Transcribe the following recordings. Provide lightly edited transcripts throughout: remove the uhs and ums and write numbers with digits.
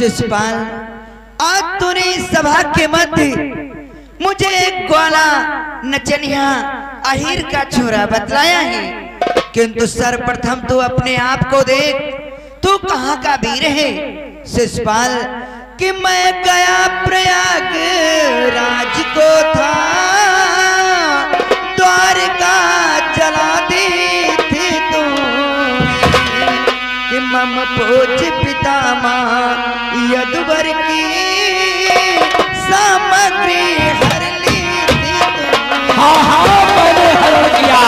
शिशुपाल, आज तूने सभा के मध्य मुझे एक ग्वाला नचनिया अहीर का छोरा बतलाया है, किंतु सर्वप्रथम तू अपने आप को देख, तू कहाँ का वीर है शिशुपाल। कि मैं गया प्रयाग राज को था, द्वारका जला दी थी तू, कि मम पूज पितामह यदुवर की सामग्री हर ली थी तू। हाँ हाँ मैंने हरण किया।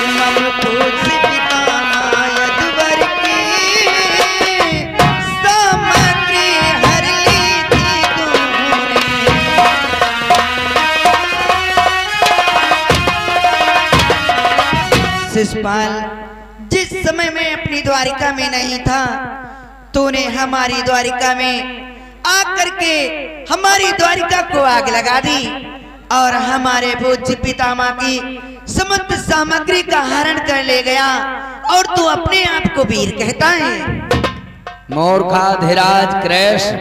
मम पूज पितामह यदुवर की सामग्री हर ली थी तूने। शिशुपाल, जिस समय में अपनी द्वारिका में नहीं था, तूने हमारी द्वारिका में आकर के हमारी द्वारिका को आग लगा दी और हमारे पूज्य पितामह की समस्त सामग्री का हरण कर ले गया, और तू अपने आप को वीर कहता है। मूर्खा धीराज कृष्ण,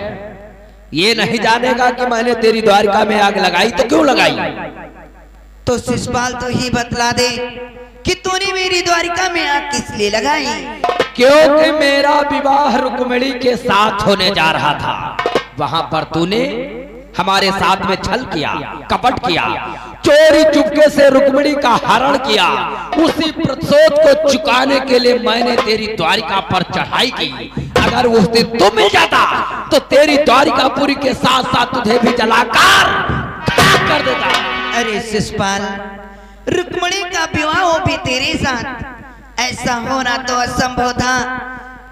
ये नहीं जानेगा कि मैंने तेरी द्वारिका में आग लगाई तो क्यों लगाई? तो शिशुपाल तो ही बतला दे कि तूने मेरी द्वारिका में आग किस लिए लगाई? क्योंकि मेरा विवाह रुक्मिणी के साथ होने जा रहा था। वहां पर तूने हमारे साथ में छल किया, कपट किया, चोरी चुपके से रुक्मिणी का हरण किया। उसी प्रतिशोध को चुकाने के लिए मैंने तेरी द्वारिका पर चढ़ाई की। अगर उस दिन तू मिल जाता तो तेरी द्वारिकापुरी के साथ साथ तुझे भी जलाकर खाक कर देता। अरे शिशुपाल, रुक्मिणी का विवाह हो भी तेरे साथ, ऐसा होना तो असंभव था।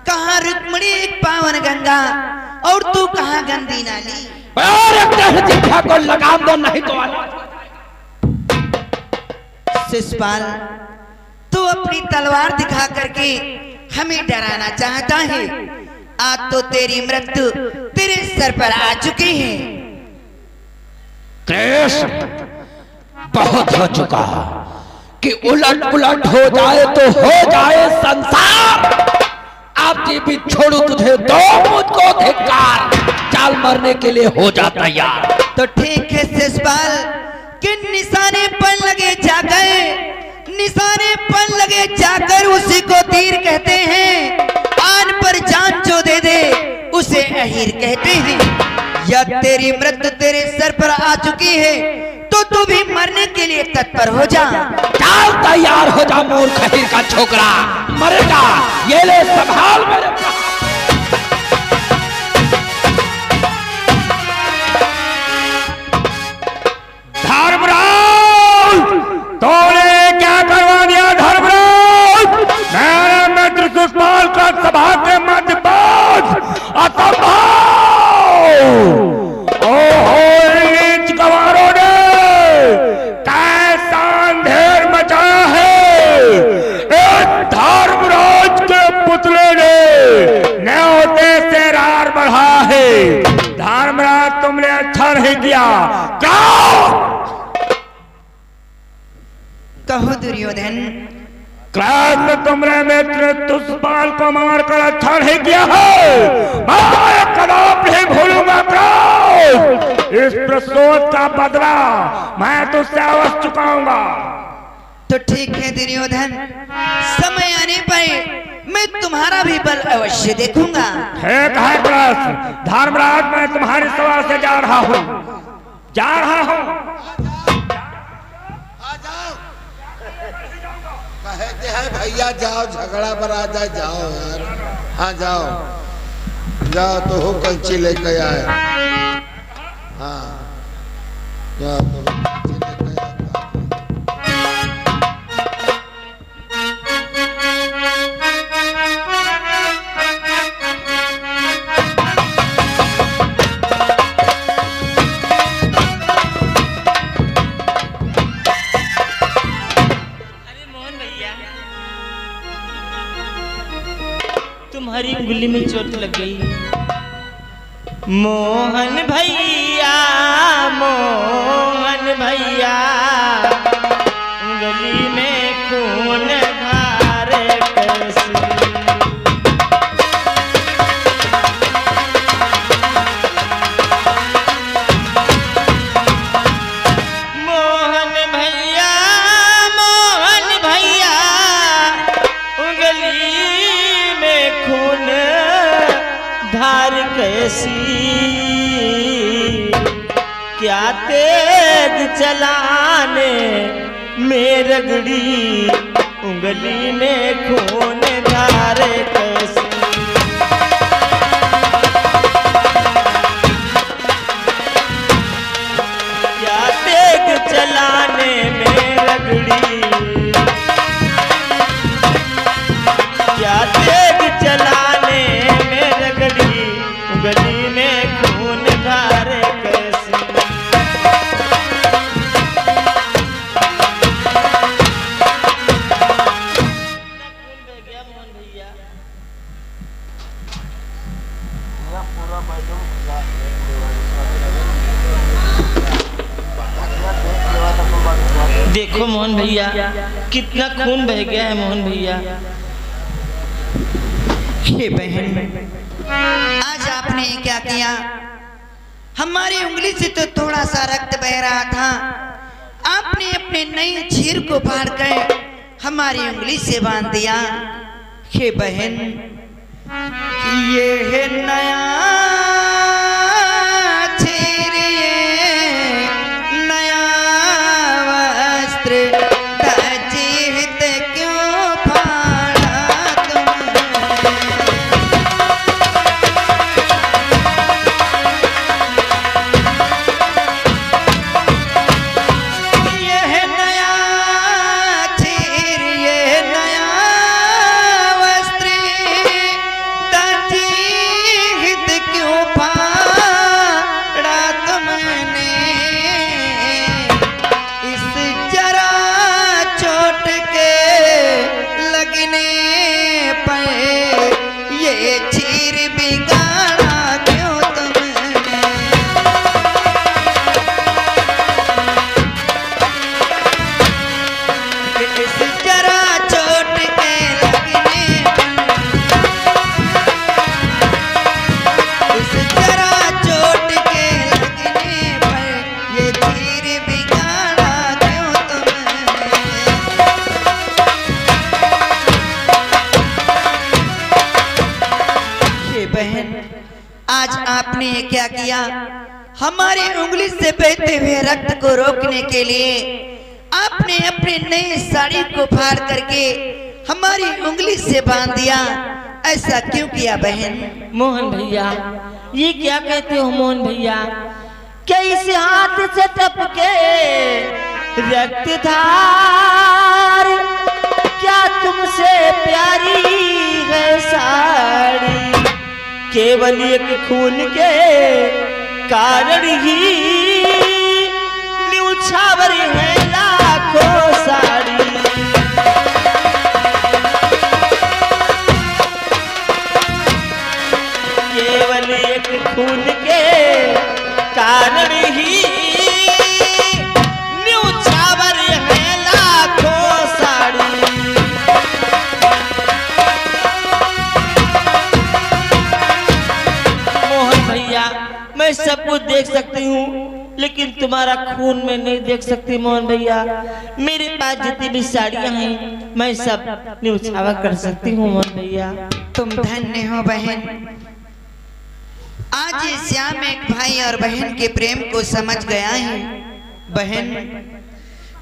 कहाँ रुक्मिणी एक पावन गंगा और तू कहाँ गंदी नाली। और जिह्वा को लगाम दो नहीं तो शिशुपाल, तू अपनी तलवार दिखा करके हमें डराना चाहता है। आज तो तेरी मृत्यु तेरे सर पर आ चुकी है। कृष्ण, बहुत हो चुका कि उलट पुलट हो जाए तो हो जाए संसार। अब ये भी छोड़ू तुझे दो मुझको धिक्कार, चाल मरने के लिए हो जाता यार। तो ठीक है शिशुपाल, कि निशाने पर लगे जाकर, निशाने पर लगे जाकर उसी को तीर कहते हैं। आन पर जान जो दे दे उसे अहीर कहते हैं। या तेरी मृत्यु तेरे सर पर आ चुकी है तो तू भी मरने के लिए तत्पर हो जा। चाल तैयार हो जा मूर्ख अहीर का छोकरा, मरेगा। ये ले संभाल मेरे धर्मराज। तूने क्या करवा दिया धर्मराज? मेरे मित्र शिशुपाल का सभा के मध्य नीच गवारों ने कैसा अंधेर मचाया है। एक धर्मराज के पुतले ने न्योते से रार बढ़ा है। धर्मराज, तुमने अच्छा नहीं किया। कहो दुर्योधन। कृष्ण, तुमने मित्र शिशुपाल को मारकर अच्छा नहीं किया है। मैं कदापि नहीं भूलूंगा कृष्ण। इस प्रतिशोध का बदला मैं तुझसे अवश्य चुकाऊंगा। तो ठीक है दुर्योधन, समय आने पर मैं तुम्हारा भी बल अवश्य देखूंगा। ठीक है कृष्ण। धर्मराज, मैं तुम्हारी सभा से जा रहा हूँ, जा रहा हूँ। कहते हैं भैया जाओ, झगड़ा पर आ जाए, जाओ यार। हाँ जाओ जाओ, तो हो कंची लेके आए। हाँ जाओ तो कंची लेके आए। तुम्हारी उंगली में चोट लग गई। मोहन भैया, मोहन भैया, उंगली में खून धार कैसे। तेज चलाने में रगड़ी उंगली में खून धारे कैसे। क्या तेज चलाने में रगड़ी, क्या तेज चलाने में रगड़ी उंगली में खून धारे कैसे। देखो मोहन भैया कितना खून बह गया है मोहन भैया। हे बहन, आज आपने क्या किया? हमारी उंगली से तो थोड़ा सा रक्त बह रहा था, आपने अपने नई चीर को फाड़ कर हमारी उंगली से बांध दिया। हे बहन, ये है नया चीर, ये नया वस्त्र, तजीहित क्यों फाड़ा तुमने? ये है नया चीर, ये नया वस्त्र, तजीहित क्यों फाड़ा तुमने? इस जरा चोट के लगने पर ये चीर बिगाड़ा क्यों तुमने? इस जरा चोट के लगने पर, इस जरा चोट के लगने पर ये चीर बिगाड़ा क्यों तुमने? हे बहन, आज आपने ये क्या किया? हमारी उंगली से बहते हुए रक्त को रोकने के लिए आपने अपनी नई साड़ी को फाड़ करके हमारी उंगली से बांध दिया। ऐसा क्यों किया बहन? मोहन भैया ये क्या कहते हो मोहन भैया? क्या इस हाथ से टपके रक्त धार क्या तुमसे प्यारी है साड़ी? केवल एक खून के कारण ही न्यूछावर है लाखों साड़ी। केवल एक खून के कारण ही न्यूछावर है लाखों साड़ी। मोहन भैया मैं सब कुछ देख सकती हूँ लेकिन तुम्हारा खून में नहीं देख सकती मोहन भैया। मेरे पास जितनी भी साड़ियाँ हैं मैं सब न्यूछावर कर सकती हूँ मोहन भैया। तुम धन्य हो बहन। आज ये श्याम एक भाई और बहन के प्रेम को समझ गया है। बहन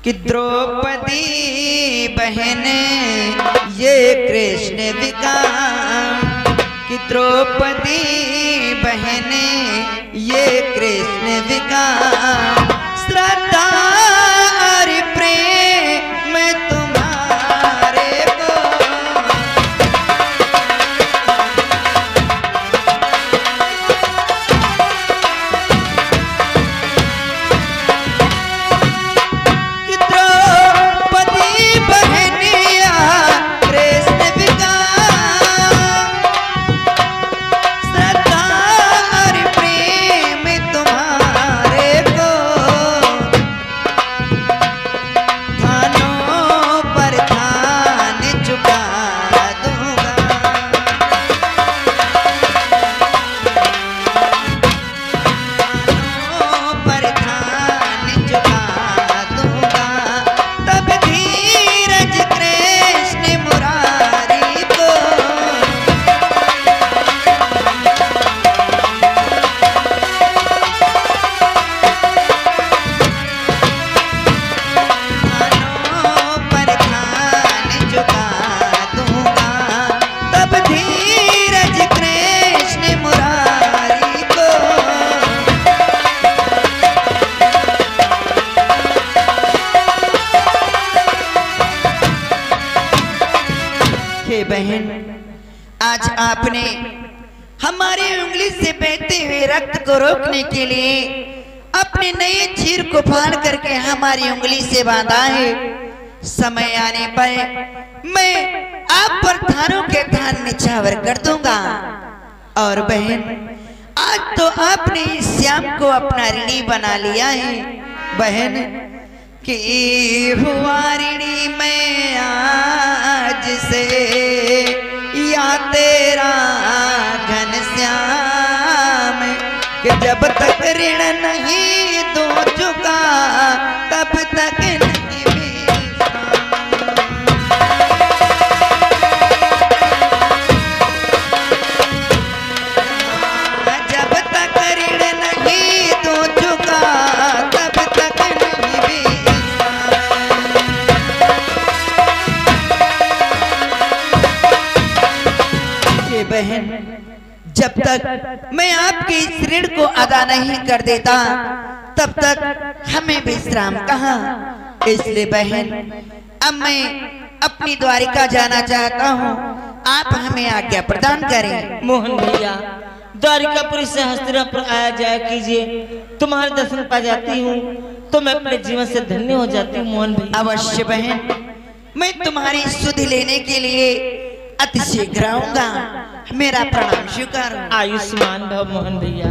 कि द्रौपदी बहन ये कृष्ण विकाम, कि द्रौपदी बहन ये कृष्ण विकाम, श्रद्धा और प्रेम तुम्हारे को। कि द्रौपदी बहन या कृष्ण विकाम, श्रद्धा और प्रेम तुम्हारे को। इसलिए बहन आज आपने हमारी उंगली से बहते हुए रक्त को रोकने के लिए अपने नए चीर को फाड़ करके हमारी उंगली से बांधा है। समय आने पर मैं आप पर थानों के थान निछावर कर दूंगा। और बहन आज तो आपने इस श्याम को अपना ऋणी बना लिया है। बहन कि हुआ ऋणी मैं आज से या तेरा घनश्याम, कि जब तक ऋण नहीं दूं चुका तब तक नहीं विश्राम। जब तक ऋण नहीं दूं चुका तब तक नहीं विश्राम। कि बहन जब तक मैं आपके इस ऋण को अदा नहीं कर देता तब तक हमें विश्राम कहाँ। इसलिए बहन अब मैं अपनी द्वारिका जाना चाहता हूँ, आप हमें आज्ञा प्रदान करें। मोहन भैया द्वारिकापुरी से हस्तिनापुर आया जाया कीजिए, तुम्हारे दर्शन पा जाती हूँ तो मैं अपने जीवन से धन्य हो जाती हूँ। मोहन भैया अवश्य बहन, मैं तुम्हारी सुध लेने के लिए अति शीघ्र आऊंगा। मेरा प्रणाम स्वीकार। आयुष्मान भव मोहन भैया।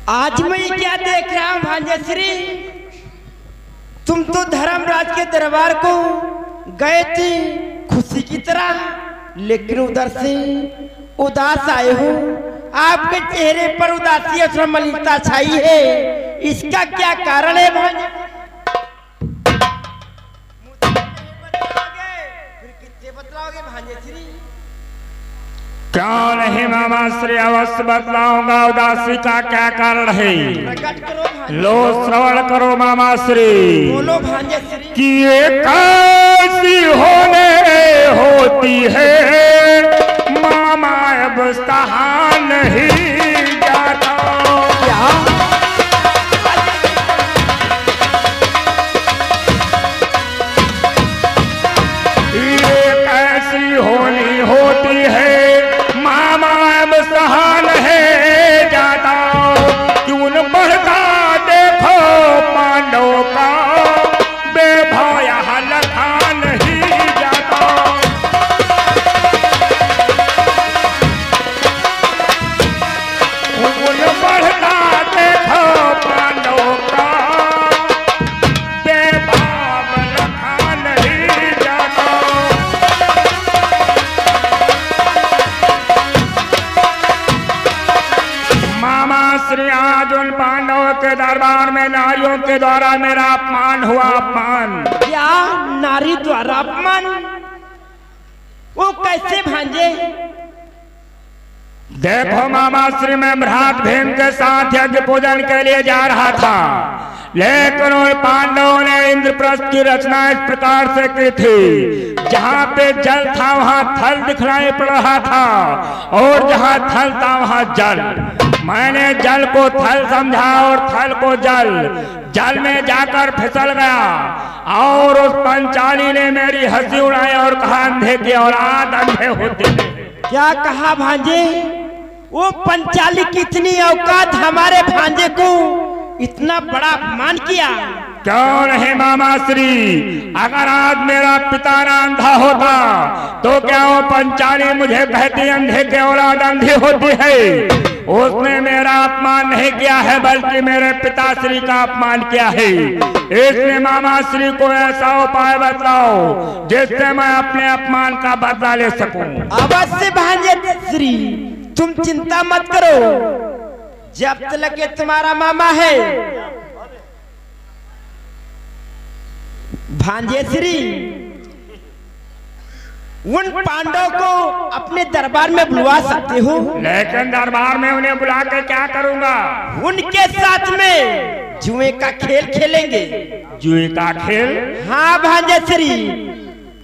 आज मैं क्या देख रहा हूँ भांजेश्री, तुम तो धर्मराज के दरबार को गए थे खुशी की तरह, लेकिन उधर से उदास आए हो। आपके चेहरे पर उदासी और मलिनता छाई है, इसका क्या कारण है भांजे? बतलाओगे भांजेश्री? क्यों नहीं मामा श्री, अवश्य बतलाऊंगा उदासी का क्या कारण है। लो श्रवण करो मामा श्री। बोलो भांजेश्री। कि एक ऐसी होने होती है मामा अब सहा नहीं जाता। क्या? एक ऐसी होनी होती है सहान है जाता, क्यों न बढ़ता देखो पांडवों का बेभाया लखा नहीं जाता। क्यों न बढ़ता देखो पांडवों का बेभाव लखा नहीं जाता। श्री आज उन पांडवों के दरबार में नारियों के द्वारा मेरा अपमान हुआ। अपमान? क्या नारी द्वारा अपमान? वो कैसे भांजे? देखो मामा श्री, मैं भ्रात भीम के साथ यज्ञ पूजन के लिए जा रहा था, लेकिन उन पांडवों ने इंद्रप्रस्थ की रचना इस प्रकार से की थी, जहाँ पे जल था वहाँ थल दिखलाई पड़ रहा था, और जहाँ थल था वहाँ जल। मैंने जल को थल समझा और थल को जल। जल में जाकर फिसल गया और उस पंचाली ने मेरी हंसी उड़ाई और कहा अंधे की औलाद अंधे होते हैं। क्या कहा भांजे? वो पंचाली की इतनी औकात, हमारे भांजे को इतना बड़ा अपमान किया। क्यों नहीं मामा श्री, अगर आज मेरा पिता ना अंधा होता तो क्या वो पंचाली मुझे कहती अंधे के औलाद अंधी होती है? उसने मेरा अपमान नहीं किया है बल्कि मेरे पिताश्री का अपमान किया है। इसलिए मामा श्री को ऐसा उपाय बताओ जिससे मैं अपने अपमान का बदला ले सकूं। अवश्य भांजे श्री, तुम चिंता मत करो। जब तक ये तुम्हारा मामा है भांजे श्री, उन पांडवों को अपने दरबार में बुलवा सकते हो। लेकिन दरबार में उन्हें बुला के क्या करूंगा? उनके साथ में जुए का खेल खेलेंगे। जुए का खेल? हाँ भांजे श्री,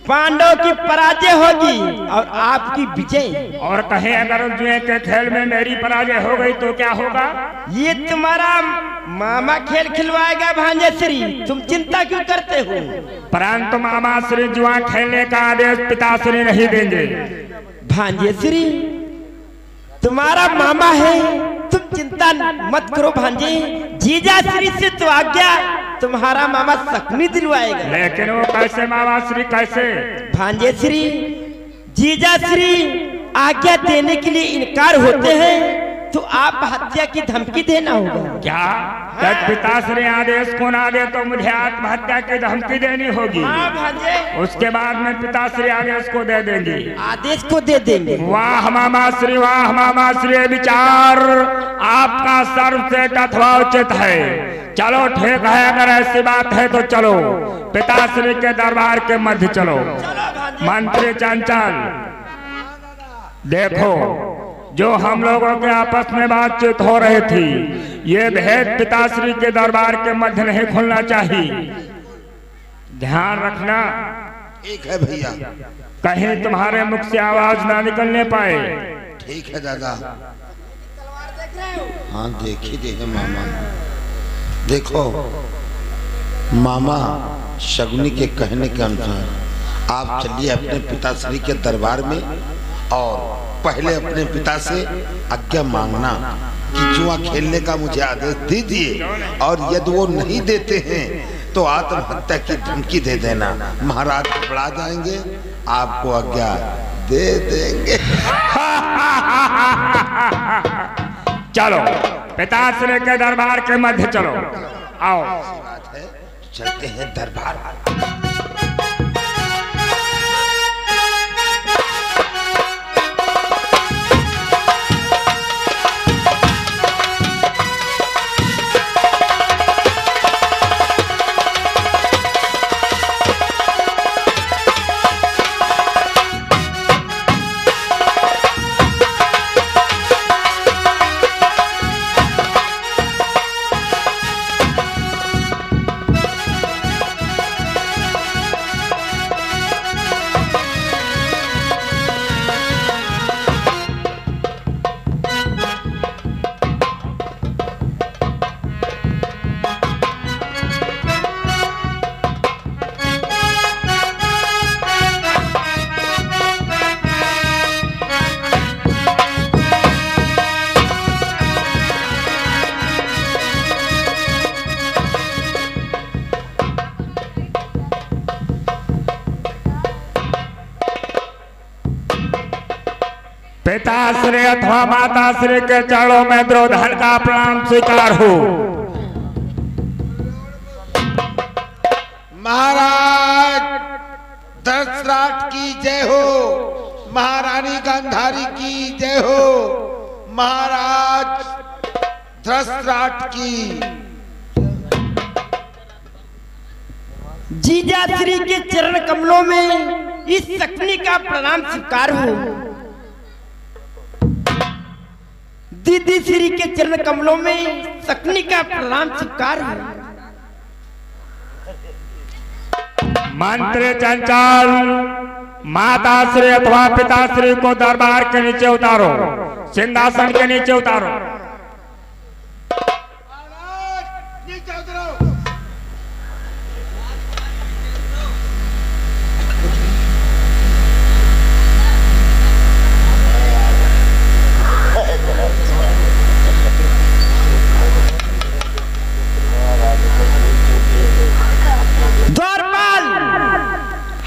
पांडवों की पराजय होगी और आपकी विजय। और कहीं अगर उस जुए के खेल में मेरी पराजय हो गई तो क्या होगा? ये तुम्हारा मामा खेल खिलवाएगा भांजे श्री, तुम चिंता क्यों करते हो? परंतु मामा श्री जुआ खेलने का आदेश पिताश्री नहीं देंगे। भांजे श्री, तुम्हारा मामा है, तुम चिंता मत करो भांजे। जीजा श्री से तो आज्ञा तुम्हारा मामा सकनी दिलवाएगा। लेकिन वो कैसे मामा श्री, कैसे? भांजे श्री, जीजा श्री आज्ञा देने के लिए इनकार होते हैं तो आप हत्या की धमकी देना होगा। क्या? जब पिताश्री आदेश को ना दे तो मुझे आत्महत्या की धमकी देनी होगी। हाँ भांजे, उसके बाद में पिताश्री आदेश को दे देंगे। आदेश को दे देंगे। वाह मामा श्री, वाह मामा श्री, विचार आपका सर्वश्रेष्ठ अथवा उचित है। चलो ठीक है, अगर ऐसी बात है तो चलो पिताश्री के दरबार के मध्य चलो। मंत्री चंचल, देखो जो हम लोगों के आपस में बातचीत हो रही थी, ये भेद पिताश्री के दरबार के मध्य नहीं खुलना चाहिए। ध्यान रखना। ठीक है भैया। कहीं तुम्हारे मुख से आवाज ना निकलने पाए। ठीक है दादा। हाँ देखी देखे मामा। देखो मामा, शगुनी के कहने के अनुसार आप चलिए अपने पिताश्री के दरबार में और पहले अपने पिता से आज्ञा मांगना कि जुआ खेलने का मुझे आदेश दीजिए, और यदि वो नहीं देते हैं तो आत्महत्या की धमकी दे देना। महाराज घबरा जाएंगे, आपको आज्ञा दे देंगे। चलो पिताश्री के दरबार के मध्य चलो। आओ। बात है, चलते हैं दरबार। पिताश्री अथवा माताश्री के चरणों में द्रोधन का प्रणाम स्वीकार हो। महाराज दशरथ की जय हो, महारानी गांधारी की जय हो, महाराज दशरथ की। जीजा श्री के चरण कमलों में इस सकनी का प्रणाम स्वीकार हो। दीदी श्री के चरण कमलों में सकनी का प्रणाम स्वीकार हो। मंत्री चंचल, माताश्री अथवा पिताश्री को दरबार के नीचे उतारो, सिंहासन के नीचे उतारो। नीचे उतरो। द्वारपाल,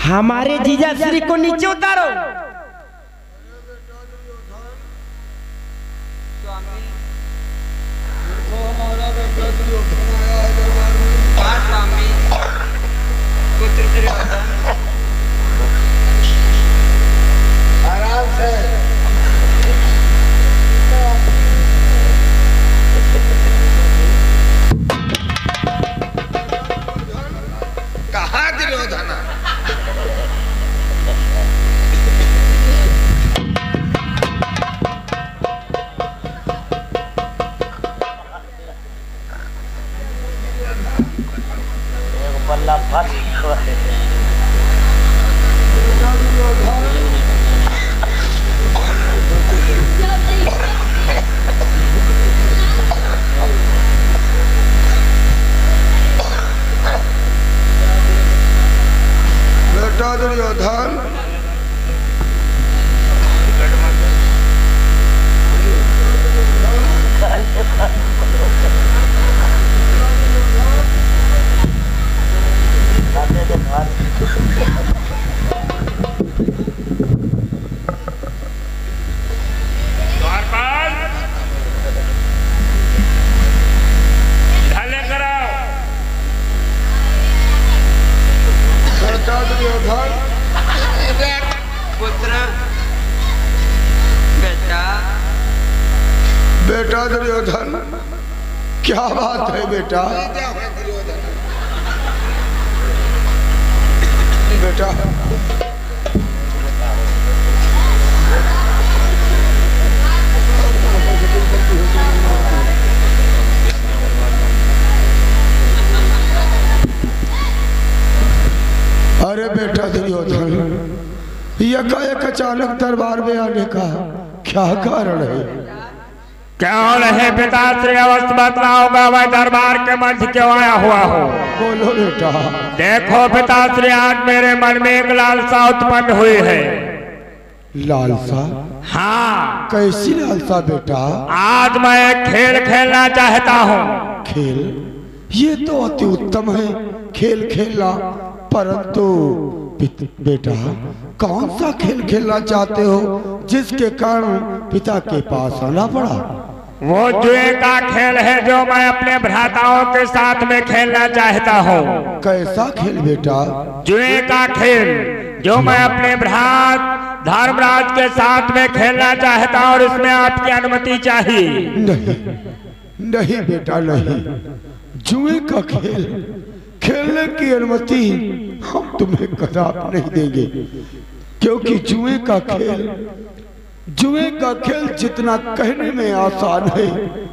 हमारे जीजा श्री को नीचे उतारो। आराम से। कहाँ दुर्योधन? बेटा दुर्योधन, द्वारपाल ढले कराओ। बेटा दुर्योधन, पुत्र बेटा, बेटा दुर्योधन, क्या बात है बेटा? बेटा अरे बेटा दुर्योधन, यकायक अचानक दरबार में आने का क्या कारण है? क्यों नहीं पिताश्री, अवश्य बतलाऊंगा। वह दरबार के मध्य क्यों आया हुआ हो? बोलो बेटा। देखो पिताश्री, आज मेरे मन में एक लालसा उत्पन्न हुई है। लालसा? हाँ। कैसी लालसा बेटा? आज मैं एक खेल खेलना चाहता हूँ। खेल? ये तो अति उत्तम है, खेल खेलना। परंतु बेटा, कौन सा खेल खेलना चाहते हो जिसके कारण पिता के पास आना पड़ा? वो जुए का खेल है जो मैं अपने भ्राताओं के साथ में खेलना चाहता हूँ। कैसा खेल बेटा? जुए का खेल जो मैं अपने भ्रात धर्मराज के साथ में खेलना चाहता हूँ और इसमें आपकी अनुमति चाहिए। नहीं नहीं बेटा, नहीं। जुए का खेल खेलने की अनुमति हम तुम्हें कदापि नहीं देंगे, क्योंकि जुए का खेल जितना कहने में आसान है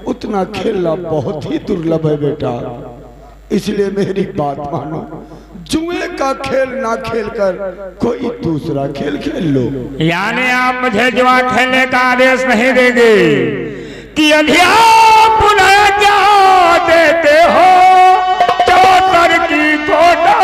उतना खेलना बहुत ही दुर्लभ है बेटा। इसलिए मेरी बात मानो, जुए का खेल ना खेलकर कोई दूसरा खेल खेल लो। यानी आप मुझे जुआ खेलने का आदेश नहीं देंगे कि अधिया पुनः क्या देते हो? चौतर की कोटा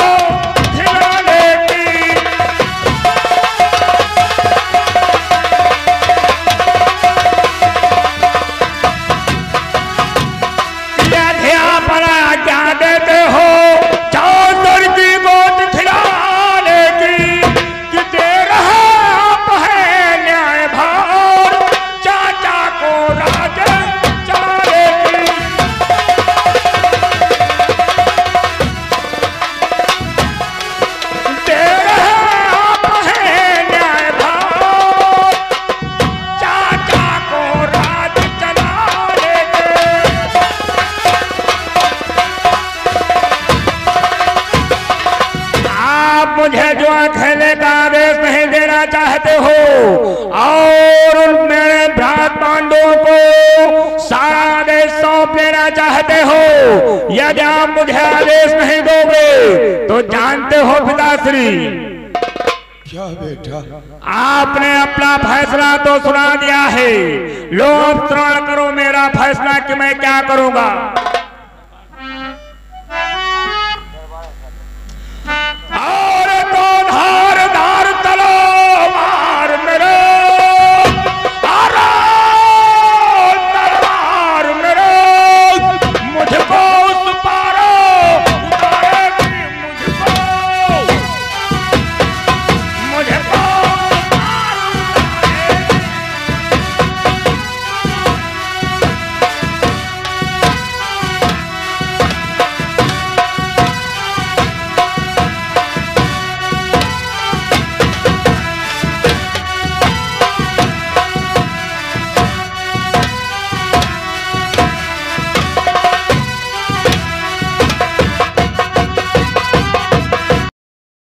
मुझे जुआ खेलने का आदेश नहीं देना चाहते हो और मेरे भ्रात पांडवों को सारा आदेश सौंप लेना चाहते हो। यदि आप मुझे आदेश नहीं दोगे तो जानते हो पिताश्री। क्या बेटा? आपने अपना फैसला तो सुना दिया है, लो अब श्रवण करो मेरा फैसला कि मैं क्या करूंगा।